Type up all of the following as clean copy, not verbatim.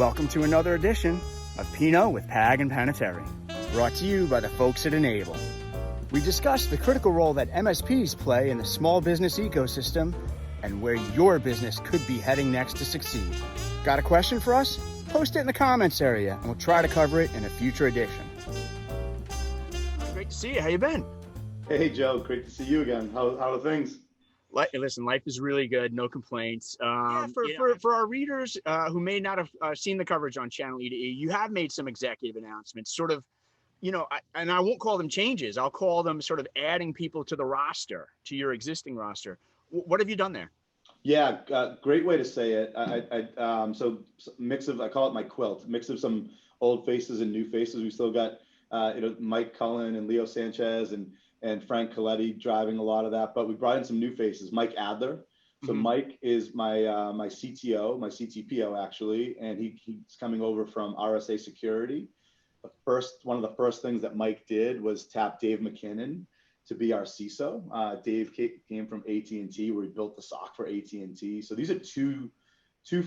Welcome to another edition of Pinot with Pag and Panettieri, brought to you by the folks at N-able. We discuss the critical role that MSPs play in the small business ecosystem and where your business could be heading next to succeed. Got a question for us? Post it in the comments area and we'll try to cover it in a future edition. Great to see you. How you been? Hey, Joe. Great to see you again. How are things? Listen, life is really good. No complaints. For our readers who may not have seen the coverage on ChannelE2E, you have made some executive announcements, sort of, and I won't call them changes. I'll call them sort of adding people to the roster, to your existing roster. What have you done there? Yeah, great way to say it. So mix of, I call it my quilt, mix of some old faces and new faces. We still got, Mike Cullen and Leo Sanchez and Frank Coletti driving a lot of that, but we brought in some new faces. Mike Adler. So Mike is my CTO, my CTPO actually, and he's coming over from RSA Security. One of the first things that Mike did was tap Dave McKinnon to be our CISO. Dave came from AT&T, where he built the SOC for AT&T. So these are two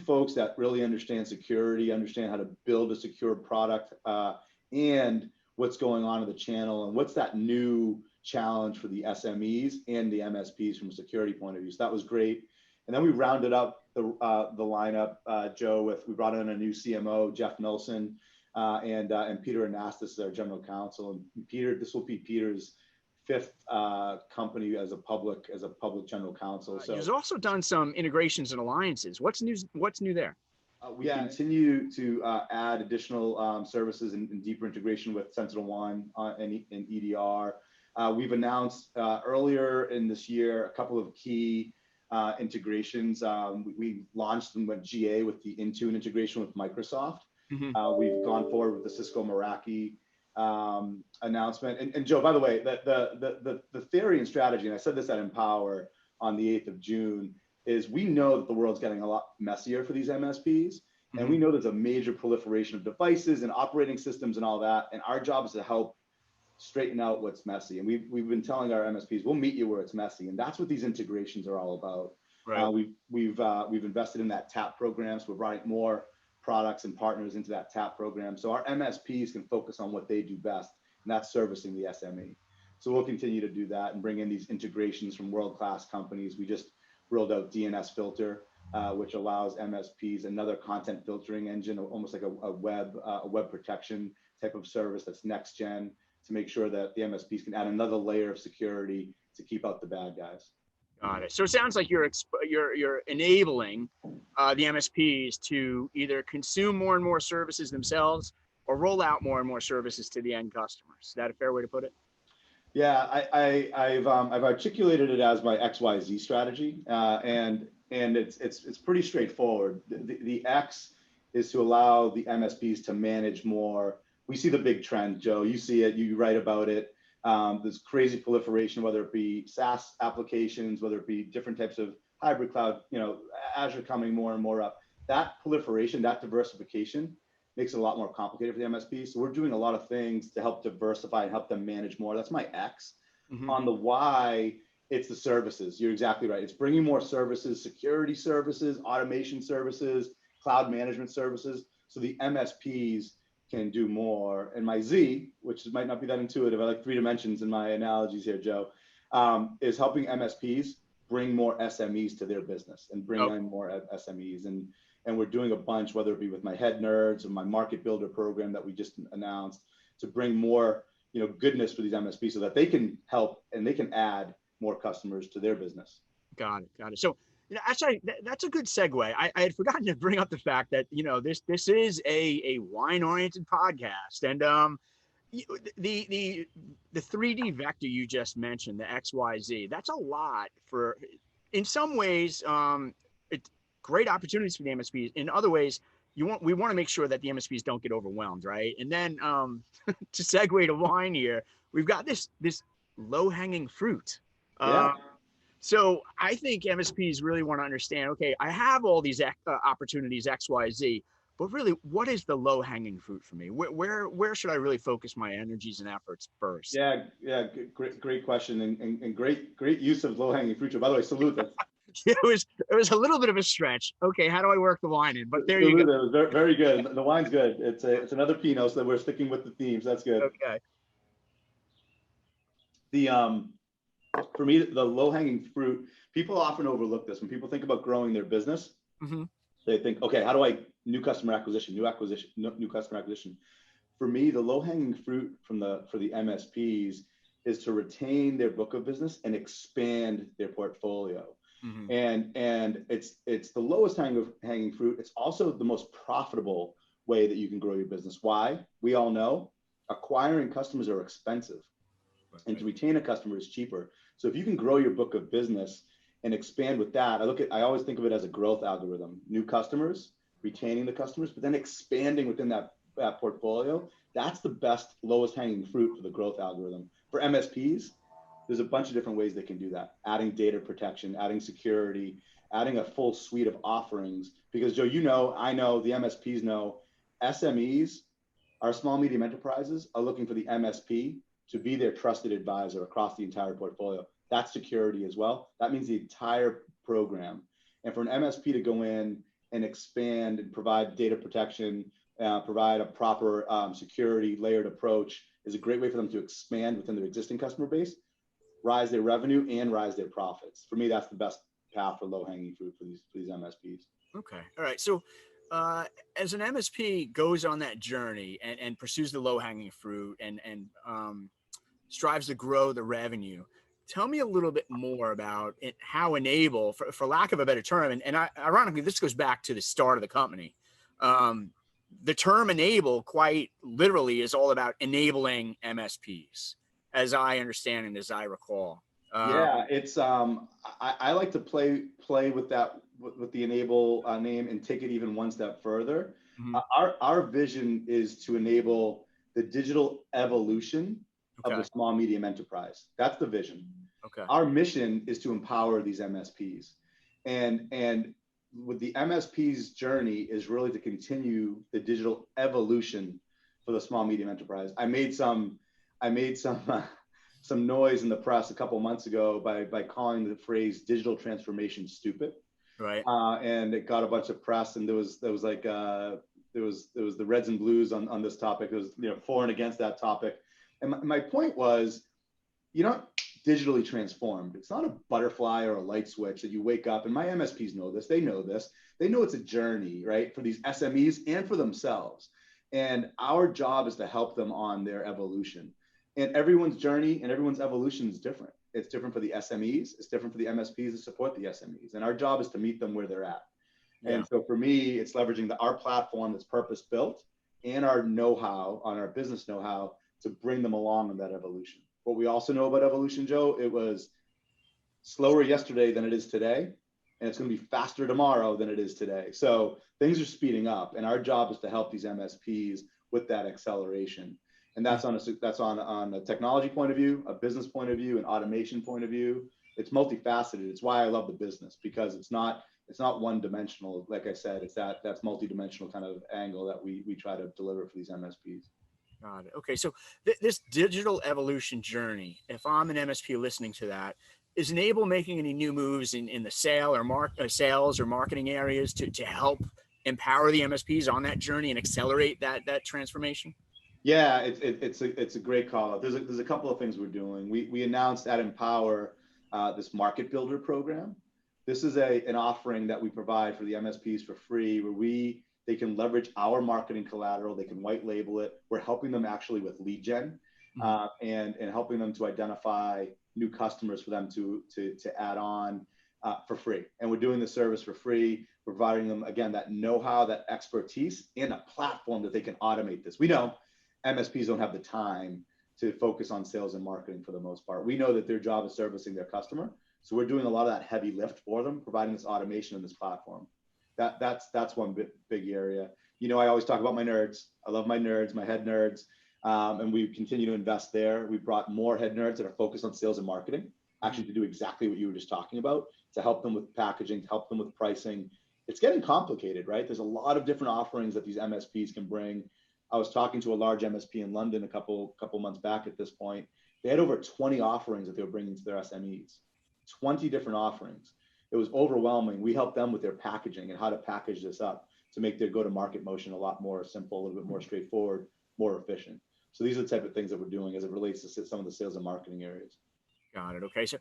folks that really understand security, understand how to build a secure product, and what's going on in the channel and what's that new challenge for the SMEs and the MSPs from a security point of view. So that was great. And then we rounded up the lineup, Joe, we brought in a new CMO, Jeff Nelson, and Peter Anastas, our general counsel. And Peter, this will be Peter's fifth company as a public general counsel. So he's also done some integrations and alliances. What's new there? We continue to add additional services and deeper integration with SentinelOne and EDR. We've announced earlier in this year a couple of key integrations. We launched and went GA with the Intune integration with Microsoft. We've gone forward with the Cisco Meraki announcement. And Joe, by the way, the theory and strategy, and I said this at Empower on the 8th of June, is we know that the world's getting a lot messier for these MSPs. And we know there's a major proliferation of devices and operating systems and all that. And our job is to help straighten out what's messy. And we've been telling our MSPs, we'll meet you where it's messy. And that's what these integrations are all about. Right. We've invested in that TAP program. So we're writing more products and partners into that TAP program. So our MSPs can focus on what they do best, and that's servicing the SME. So we'll continue to do that and bring in these integrations from world-class companies. We just rolled out DNS Filter, which allows MSPs another content filtering engine, almost like a web protection type of service that's next gen, to make sure that the MSPs can add another layer of security to keep out the bad guys. Got it. So it sounds like you're enabling the MSPs to either consume more and more services themselves or roll out more and more services to the end customers. Is that a fair way to put it? Yeah, I've articulated it as my XYZ strategy, and it's pretty straightforward. The X is to allow the MSPs to manage more. We see the big trend, Joe. You see it. You write about it. There's crazy proliferation, whether it be SaaS applications, whether it be different types of hybrid cloud. Azure coming more and more up. That proliferation, that diversification, makes it a lot more complicated for the MSPs. So we're doing a lot of things to help diversify and help them manage more. That's my X. On the Y, it's the services. You're exactly right. It's bringing more services, security services, automation services, cloud management services, so the MSPs can do more. And my Z, which might not be that intuitive, I like 3 dimensions in my analogies here, Joe, is helping MSPs bring more SMEs to their business and bring in more SMEs. And we're doing a bunch, whether it be with my Head Nerds or my Market Builder Program that we just announced, to bring more goodness for these MSPs so that they can help and they can add more customers to their business. Got it. So actually, that's a good segue. I had forgotten to bring up the fact that this is a wine-oriented podcast, and the 3D vector you just mentioned, the XYZ, that's a lot for. In some ways, it's great opportunities for the MSPs. In other ways, we want to make sure that the MSPs don't get overwhelmed, right? And then to segue to wine here, we've got this low-hanging fruit. So I think MSPs really want to understand, okay, I have all these opportunities, X, Y, Z, but really, what is the low-hanging fruit for me? Where should I really focus my energies and efforts first? Yeah, great question, and great use of low-hanging fruit. By the way, salute. it was a little bit of a stretch. Okay, how do I work the wine in? But there It you go. was very, very good. The wine's good. It's another Pinot, so we're sticking with the themes. That's good. Okay. The For me, the low hanging fruit, people often overlook this when people think about growing their business. Mm-hmm. They think, okay, how do I new customer acquisition, new customer acquisition? For me, the low hanging fruit for the MSPs is to retain their book of business and expand their portfolio. Mm-hmm. And it's the lowest hanging fruit. It's also the most profitable way that you can grow your business. Why? We all know acquiring customers are expensive, and to retain a customer is cheaper. So if you can grow your book of business and expand with that, I always think of it as a growth algorithm: new customers, retaining the customers, but then expanding within that portfolio. That's the best lowest hanging fruit for the growth algorithm. For MSPs, there's a bunch of different ways they can do that: adding data protection, adding security, adding a full suite of offerings. Because Joe, I know, the MSPs know, SMEs, our small medium enterprises, are looking for the MSP to be their trusted advisor across the entire portfolio. That's security as well. That means the entire program. And for an MSP to go in and expand and provide data protection, provide a proper security layered approach, is a great way for them to expand within their existing customer base, rise their revenue, and rise their profits. For me, that's the best path for low-hanging fruit for these MSPs. Okay. All right. So as an MSP goes on that journey and pursues the low-hanging fruit and strives to grow the revenue, tell me a little bit more about how N-able, for lack of a better term, and ironically, this goes back to the start of the company. The term N-able quite literally is all about enabling MSPs, as I understand and as I recall. Yeah, it's I like to play with that, with the N-able name, and take it even one step further. Mm-hmm. Our vision is to enable the digital evolution of the small medium enterprise. That's the vision. Okay. Our mission is to empower these MSPs, and with the MSP's journey is really to continue the digital evolution for the small medium enterprise. I made some noise in the press a couple months ago by calling the phrase digital transformation stupid. Right. And it got a bunch of press, and there was the Reds and Blues on this topic. It was for and against that topic. And my point was, you're not digitally transformed. It's not a butterfly or a light switch that you wake up, and my MSPs know this. They know this. They know it's a journey, right, for these SMEs and for themselves. And our job is to help them on their evolution. And everyone's journey and everyone's evolution is different. It's different for the SMEs. It's different for the MSPs that support the SMEs. And our job is to meet them where they're at. Yeah. And so for me, it's leveraging our platform that's purpose-built and our know-how, on our business know-how, to bring them along in that evolution. What we also know about evolution, Joe, it was slower yesterday than it is today, and it's going to be faster tomorrow than it is today. So things are speeding up, and our job is to help these MSPs with that acceleration. And that's on a technology point of view, a business point of view, an automation point of view. It's multifaceted. It's why I love the business, because it's not one dimensional. Like I said, it's that's multidimensional kind of angle that we try to deliver for these MSPs. Got it. Okay, so this digital evolution journey, if I'm an MSP listening to that, is N-able making any new moves in the sales or marketing areas to help empower the MSPs on that journey and accelerate that transformation? Yeah, it's a great call out. There's a couple of things we're doing. We announced at Empower this Market Builder Program. This is an offering that we provide for the MSPs for free, where they can leverage our marketing collateral. They can white label it. We're helping them actually with lead gen, and helping them to identify new customers for them to add on for free. And we're doing the service for free, providing them, again, that know-how, that expertise, and a platform that they can automate this. We know MSPs don't have the time to focus on sales and marketing for the most part. We know that their job is servicing their customer. So we're doing a lot of that heavy lift for them, providing this automation in this platform. That's one big area. I always talk about my nerds. I love my nerds, my head nerds. And we continue to invest there. We brought more head nerds that are focused on sales and marketing, actually to do exactly what you were just talking about, to help them with packaging, to help them with pricing. It's getting complicated, right? There's a lot of different offerings that these MSPs can bring. I was talking to a large MSP in London a couple months back at this point. They had over 20 offerings that they were bringing to their SMEs, 20 different offerings. it was overwhelming. We helped them with their packaging and how to package this up to make their go-to-market motion a lot more simple, a little bit more straightforward, more efficient. So these are the type of things that we're doing as it relates to some of the sales and marketing areas. Got it. Okay. So,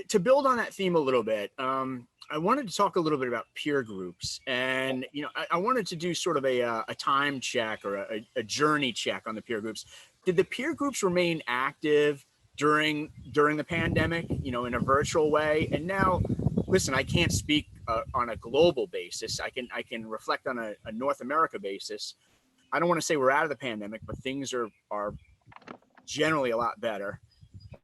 to build on that theme a little bit, I wanted to talk a little bit about peer groups, and I wanted to do sort of a time check or a journey check on the peer groups. Did the peer groups remain active during the pandemic, in a virtual way? And now, listen, I can't speak on a global basis. I can reflect on a North America basis. I don't want to say we're out of the pandemic, but things are generally a lot better.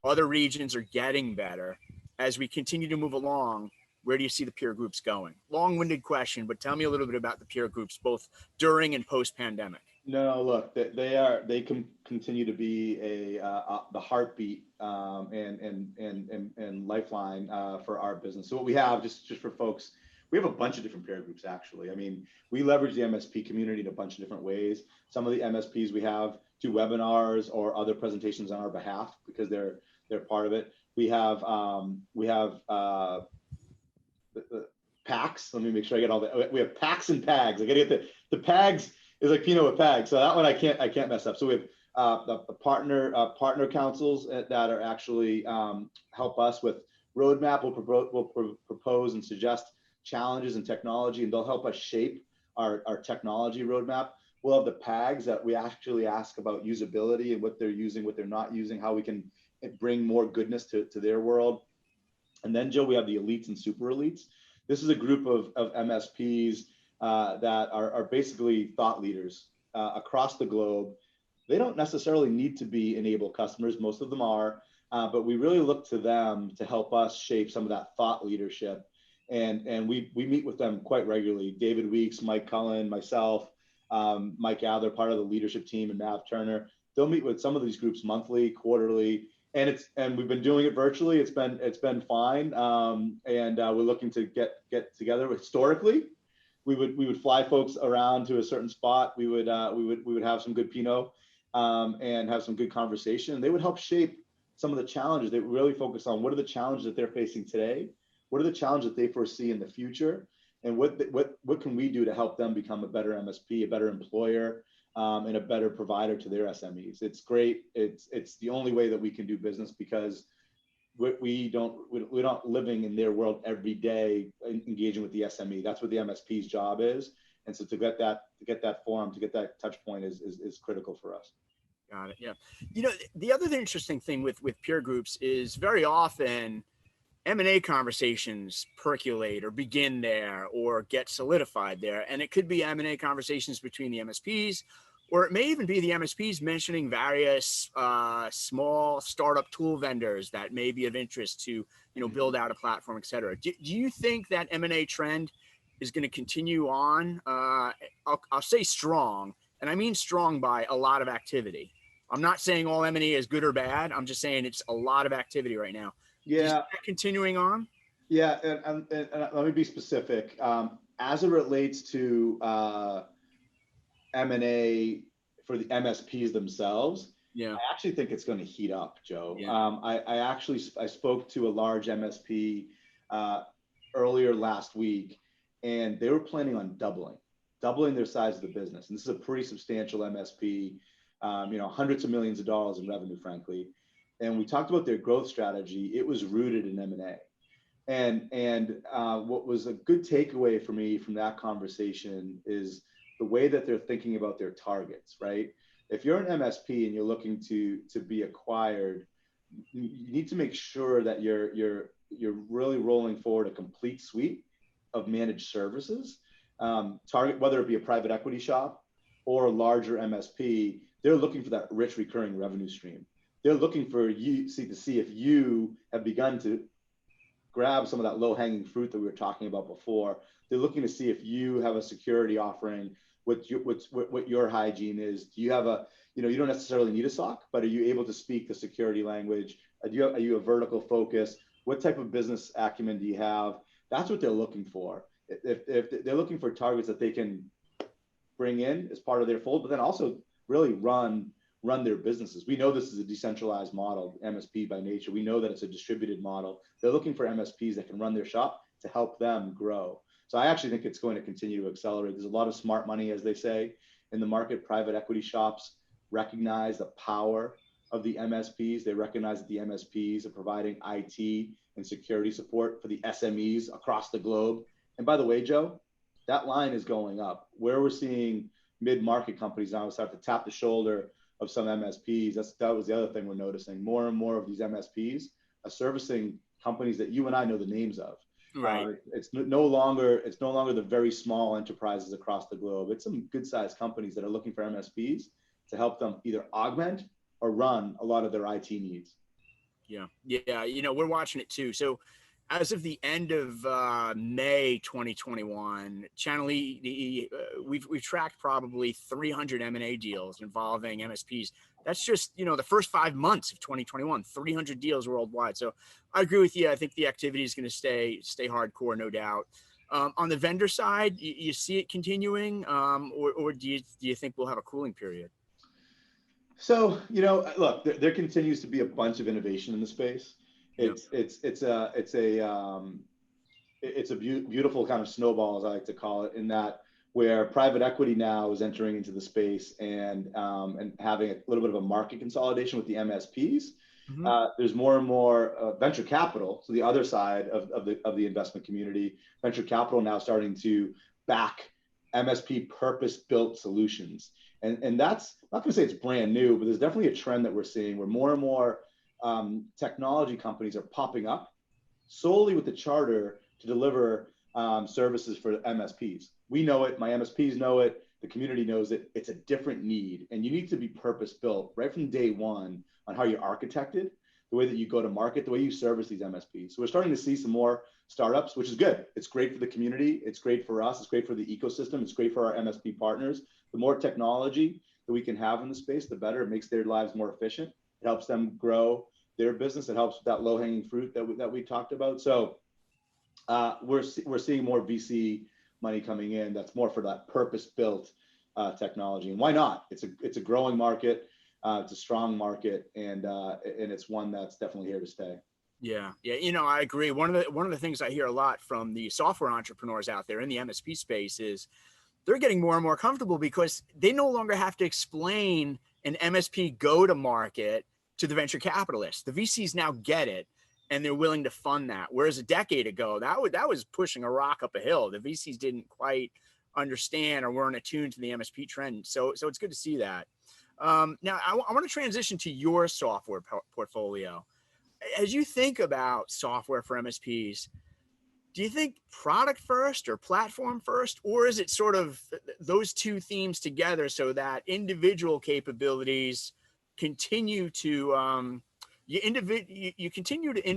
Other regions are getting better. As we continue to move along, where do you see the peer groups going? Long-winded question, but tell me a little bit about the peer groups, both during and post-pandemic. No, look, they can continue to be the heartbeat and lifeline for our business. So what we have, just for folks, we have a bunch of different peer groups, actually. I mean, we leverage the MSP community in a bunch of different ways. Some of the MSPs we have do webinars or other presentations on our behalf because they're part of it. We have the packs. Let me make sure I get all that. We have packs and pags. I got to get the pags is like Pinot with pags. So that one I can't mess up. So we have the partner councils that are actually help us with roadmap. We'll propose and suggest challenges and technology, and they'll help us shape our technology roadmap. We'll have the PAGs that we actually ask about usability and what they're using, what they're not using, how we can bring more goodness to their world. And then, Joe, we have the elites and super elites. This is a group of MSPs that are basically thought leaders across the globe. They don't necessarily need to be N-able customers. Most of them are, but we really look to them to help us shape some of that thought leadership. And we meet with them quite regularly. David Weeks, Mike Cullen, myself, Mike Adler, part of the leadership team, and Mav Turner. They'll meet with some of these groups monthly, quarterly, and we've been doing it virtually. It's been fine, and we're looking to get together. Historically, we would fly folks around to a certain spot. We would have some good Pinot and have some good conversation. They would help shape some of the challenges. They really focus on what are the challenges that they're facing today. What are the challenges that they foresee in the future? And what can we do to help them become a better MSP, a better employer, and a better provider to their SMEs? It's great. It's the only way that we can do business because we're not living in their world every day, engaging with the SME. That's what the MSP's job is. And so to get that forum, to get that touch point is critical for us. Got it. Yeah. The other interesting thing with peer groups is very often M&A conversations percolate or begin there or get solidified there. And it could be M&A conversations between the MSPs, or it may even be the MSPs mentioning various small startup tool vendors that may be of interest to, build out a platform, et cetera. Do you think that M&A trend is going to continue on? I'll say strong, and I mean strong by a lot of activity. I'm not saying all M&A is good or bad. I'm just saying it's a lot of activity right now. Yeah. Continuing on? Yeah, and let me be specific. As it relates to M&A for the MSPs themselves, I actually think it's going to heat up, Joe. I spoke to a large MSP earlier last week, and they were planning on doubling their size of the business. And this is a pretty substantial MSP, hundreds of millions of dollars in revenue, frankly. And we talked about their growth strategy. It was rooted in M&A. And what was a good takeaway for me from that conversation is the way that they're thinking about their targets, right? If you're an MSP and you're looking to be acquired, you need to make sure that you're really rolling forward a complete suite of managed services. Target, whether it be a private equity shop or a larger MSP, they're looking for that rich recurring revenue stream. They're looking for you to see if you have begun to grab some of that low-hanging fruit that we were talking about before. They're looking to see if you have a security offering, what your hygiene is. Do you have you don't necessarily need a SOC, but are you able to speak the security language? Are you a vertical focus? What type of business acumen do you have? That's what they're looking for. If they're looking for targets that they can bring in as part of their fold, but then also really run run their businesses. We know this is a decentralized model, MSP by nature. We know that it's a distributed model. They're looking for MSPs that can run their shop to help them grow. So I actually think it's going to continue to accelerate. There's a lot of smart money, as they say, in the market. Private equity shops recognize the power of the MSPs. They recognize that the MSPs are providing IT and security support for the SMEs across the globe. And by the way, Joe, that line is going up. Where we're seeing mid-market companies now start to tap the shoulder of some MSPs. That was the other thing we're noticing. More and more of these MSPs are servicing companies that you and I know the names of. Right. It's no longer the very small enterprises across the globe. It's some good-sized companies that are looking for MSPs to help them either augment or run a lot of their IT needs. Yeah. We're watching it too. So as of the end of May 2021, ChannelE2E, we've tracked probably 300 M&A deals involving MSPs. That's just, the first 5 months of 2021, 300 deals worldwide. So I agree with you. I think the activity is going to stay hardcore, no doubt. On the vendor side, you see it continuing, or do you think we'll have a cooling period? So, look, there continues to be a bunch of innovation in the space. It's a beautiful kind of snowball, as I like to call it, in that where private equity now is entering into the space and having a little bit of a market consolidation with the MSPs. Mm-hmm. There's more and more venture capital, so the other side of the investment community, venture capital now starting to back MSP purpose-built solutions. And that's not going to say it's brand new, but there's definitely a trend that we're seeing where more and more technology companies are popping up solely with the charter to deliver services for MSPs. We know it, my MSPs know it, the community knows it. It's a different need, and you need to be purpose-built right from day one on how you're architected, the way that you go to market, the way you service these MSPs. So we're starting to see some more startups, which is good. It's great for the community. It's great for us. It's great for the ecosystem. It's great for our MSP partners. The more technology that we can have in the space, the better. It makes their lives more efficient. It helps them grow their business. It helps with that low-hanging fruit that we talked about. So we're seeing more VC money coming in. That's more for that purpose-built technology. And why not? It's a growing market. It's a strong market, and it's one that's definitely here to stay. Yeah. I agree. One of the things I hear a lot from the software entrepreneurs out there in the MSP space is they're getting more and more comfortable because they no longer have to explain an MSP go-to-market to the venture capitalists. The VCs now get it, and they're willing to fund that. Whereas a decade ago, that was pushing a rock up a hill. The VCs didn't quite understand or weren't attuned to the MSP trend. So it's good to see that. Now, I want to transition to your software portfolio. As you think about software for MSPs, do you think product first or platform first, or is it sort of those two themes together so that individual capabilities continue to you continue to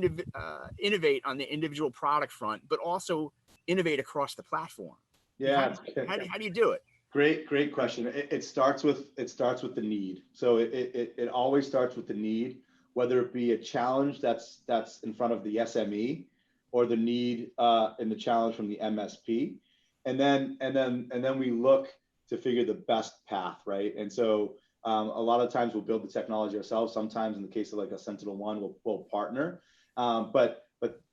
innovate on the individual product front, but also innovate across the platform? Yeah. How do you do it? Great question. It starts with the need. So it always starts with the need, whether it be a challenge that's in front of the SME or the need and the challenge from the MSP, and then we look to figure the best path, right? And so a lot of times we'll build the technology ourselves. Sometimes in the case of like a SentinelOne, we'll partner. But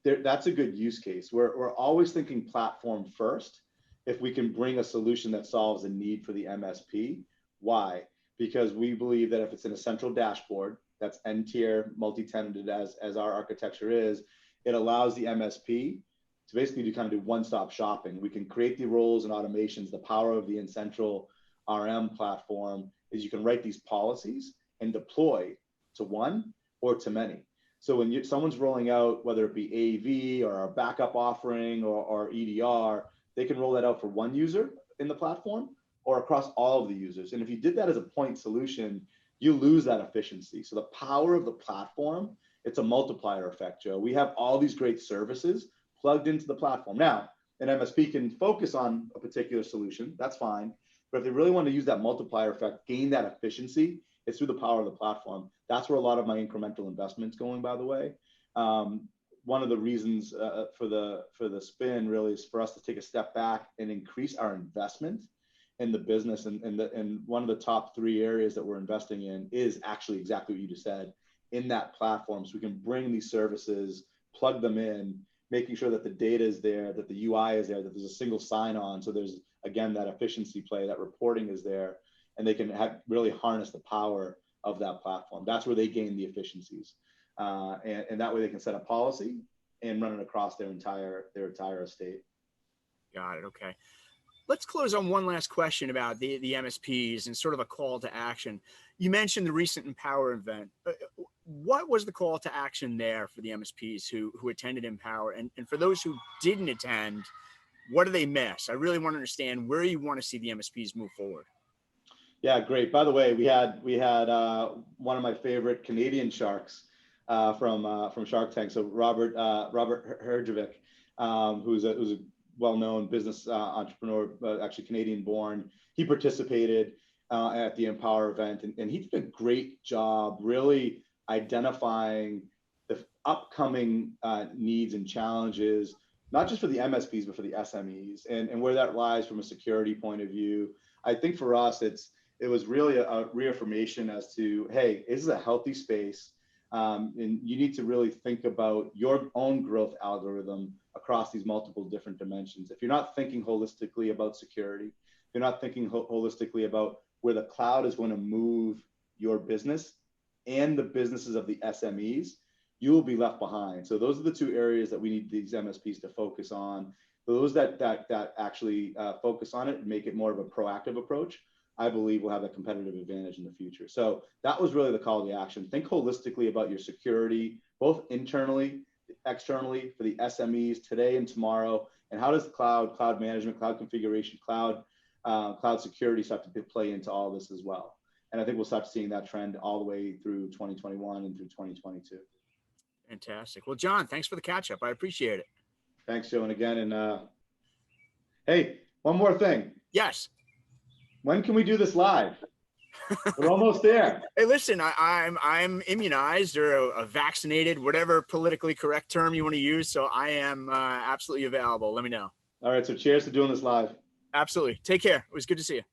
that's a good use case. We're always thinking platform first. If we can bring a solution that solves a need for the MSP, why? Because we believe that if it's in a central dashboard, that's N-tier, multi-tenanted as our architecture is, it allows the MSP to basically do one-stop shopping. We can create the roles and automations. The power of the N-central RM platform is you can write these policies and deploy to one or to many. So when someone's rolling out, whether it be AV or our backup offering or EDR, they can roll that out for one user in the platform or across all of the users. And if you did that as a point solution, you lose that efficiency. So the power of the platform, it's a multiplier effect, Joe. We have all these great services plugged into the platform. Now, an MSP can focus on a particular solution, that's fine. But if they really want to use that multiplier effect, gain that efficiency, it's through the power of the platform. That's where a lot of my incremental investment's going, by the way. One of the reasons for the spin really is for us to take a step back and increase our investment in the business. And one of the top 3 areas that we're investing in is actually exactly what you just said, in that platform. So we can bring these services, plug them in, making sure that the data is there, that the UI is there, that there's a single sign-on. So there's, again, that efficiency play, that reporting is there, and they can really harness the power of that platform. That's where they gain the efficiencies. And that way they can set a policy and run it across their entire estate. Got it. Okay. Let's close on one last question about the MSPs and sort of a call to action. You mentioned the recent Empower event. What was the call to action there for the MSPs who attended Empower? And for those who didn't attend, what do they miss? I really want to understand where you want to see the MSPs move forward. Yeah, great. By the way, we had one of my favorite Canadian sharks from Shark Tank. So Robert Herjavec, who's a well-known business entrepreneur, actually Canadian born. He participated at the Empower event, and he did a great job really identifying the upcoming needs and challenges, not just for the MSPs, but for the SMEs, and where that lies from a security point of view. I think for us, it was really a reaffirmation as to, hey, this is a healthy space, and you need to really think about your own growth algorithm across these multiple different dimensions. If you're not thinking holistically about security, if you're not thinking holistically about where the cloud is going to move your business and the businesses of the SMEs, you will be left behind. So those are the 2 areas that we need these MSPs to focus on. Those that actually focus on it and make it more of a proactive approach, I believe will have a competitive advantage in the future. So that was really the call to action. Think holistically about your security, both internally, externally, for the SMEs today and tomorrow. And how does the cloud management, cloud configuration, cloud security start to play into all this as well? And I think we'll start seeing that trend all the way through 2021 and through 2022. Fantastic. Well, John, thanks for the catch up. I appreciate it. Thanks, Joe. And again, hey, one more thing. Yes. When can we do this live? We're almost there. Hey, listen, I'm immunized or vaccinated, whatever politically correct term you want to use. So I am absolutely available. Let me know. All right. So cheers to doing this live. Absolutely. Take care. It was good to see you.